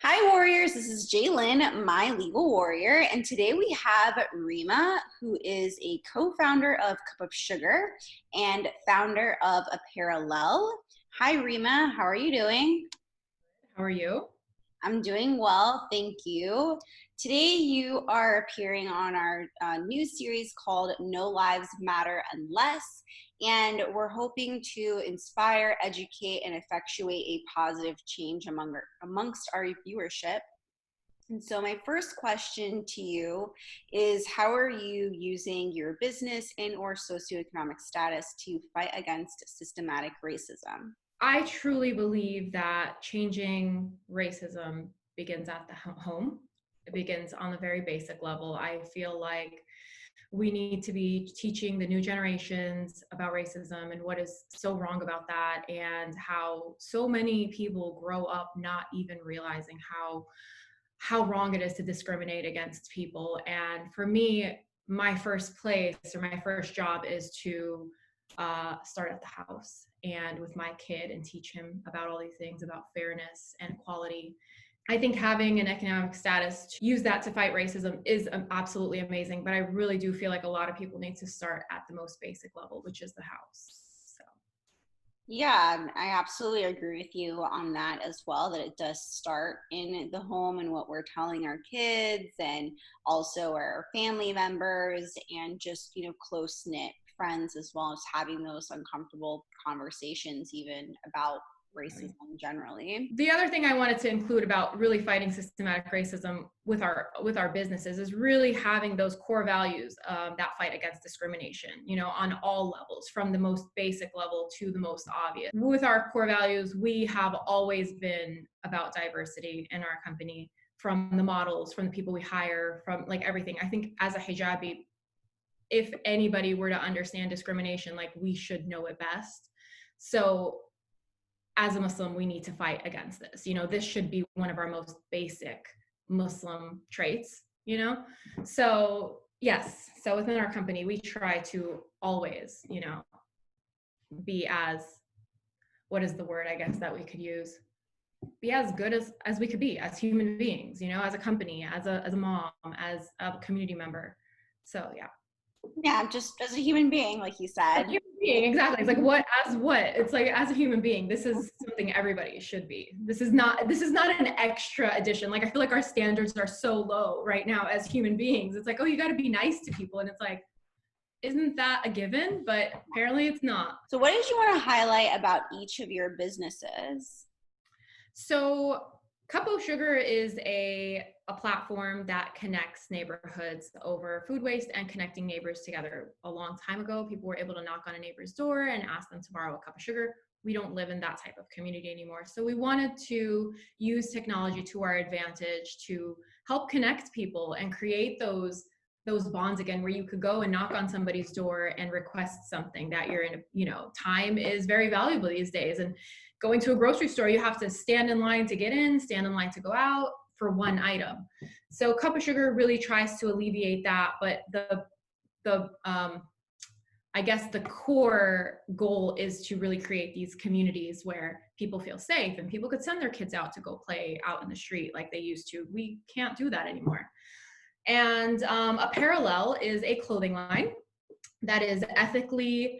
Hi, warriors. This is Jalen, my legal warrior, and today we have Rema, who is a co-founder of Cup of Sugar and founder of A Parallel. Hi, Rema. How are you doing? How are you? I'm doing well, thank you. Today you are appearing on our new series called No Lives Matter Unless, and we're hoping to inspire, educate, and effectuate a positive change amongst our viewership. And so my first question to you is, how are you using your business and or socioeconomic status to fight against systematic racism? I truly believe that changing racism begins at the home. It begins on the very basic level. I feel like we need to be teaching the new generations about racism and what is so wrong about that, and how so many people grow up not even realizing how wrong it is to discriminate against people. And for me, my first place or my first job is to start at the house and with my kid and teach him about all these things about fairness and equality. I think having an economic status to use that to fight racism is absolutely amazing, but I really do feel like a lot of people need to start at the most basic level, which is the house. So Yeah, I absolutely agree with you on that as well, that it does start in the home and what we're telling our kids and also our family members and just, close knit friends as well as having those uncomfortable conversations even about racism generally. the other thing I wanted to include about really fighting systematic racism with our businesses is really having those core values that fight against discrimination, on all levels, from the most basic level to the most obvious. With our core values, we have always been about diversity in our company, from the models, from the people we hire, from like everything. I think as a hijabi, if anybody were to understand discrimination, like, we should know it best. So as a Muslim, we need to fight against this. This should be one of our most basic Muslim traits, So, yes. So within our company, we try to always, be as, what is the word, I guess, that we could use? Be as good as we could be as human beings, as a company, as a mom, as a community member. So, yeah. Yeah, just as a human being, like you A said. human being, exactly. It's like, what? It's like, as a human being, this is something everybody should be. This is not an extra addition. Like, I feel like our standards are so low right now as human beings. It's like, oh, you got to be nice to people, and it's like, isn't that a given? But apparently it's not. So what did you want to highlight about each of your businesses? So Cup of Sugar is a platform that connects neighborhoods over food waste and connecting neighbors together. A long time ago, people were able to knock on a neighbor's door and ask them to borrow a cup of sugar. We don't live in that type of community anymore. So we wanted to use technology to our advantage to help connect people and create those bonds again, where you could go and knock on somebody's door and request something that you're in. Time is very valuable these days, and going to a grocery store, you have to stand in line to get in, stand in line to go out for one item. So Cup of Sugar really tries to alleviate that, but the I guess the core goal is to really create these communities where people feel safe and people could send their kids out to go play out in the street like they used to. We can't do that anymore. And A Parallel is a clothing line that is ethically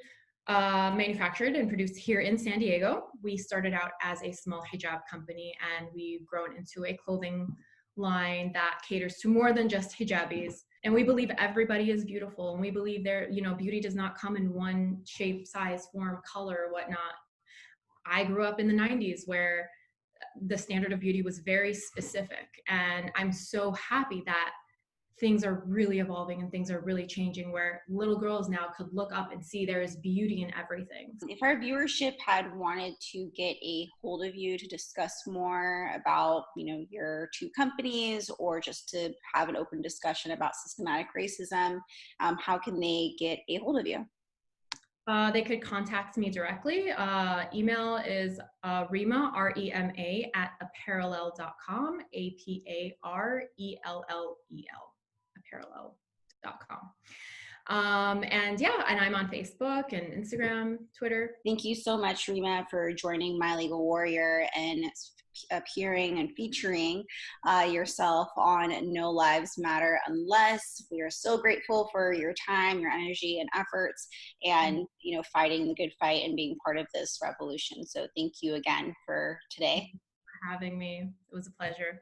manufactured and produced here in San Diego. We started out as a small hijab company, and we've grown into a clothing line that caters to more than just hijabis. And we believe everybody is beautiful, and we believe beauty does not come in one shape, size, form, color, or whatnot. I grew up in the 90s where the standard of beauty was very specific, and I'm so happy that things are really evolving and things are really changing, where little girls now could look up and see there is beauty in everything. If our viewership had wanted to get a hold of you to discuss more about, your two companies or just to have an open discussion about systematic racism, how can they get a hold of you? They could contact me directly. Email is Rema, Rema, at aparellel.com, Aparellel, aparellel.com. And yeah, and I'm on Facebook and Instagram, Twitter. Thank you so much, Rema, for joining My Legal Warrior and appearing and featuring yourself on No Lives Matter Unless. We are so grateful for your time, your energy, and efforts, and fighting the good fight and being part of this revolution. So thank you again for today. Thank you for having me. It was a pleasure.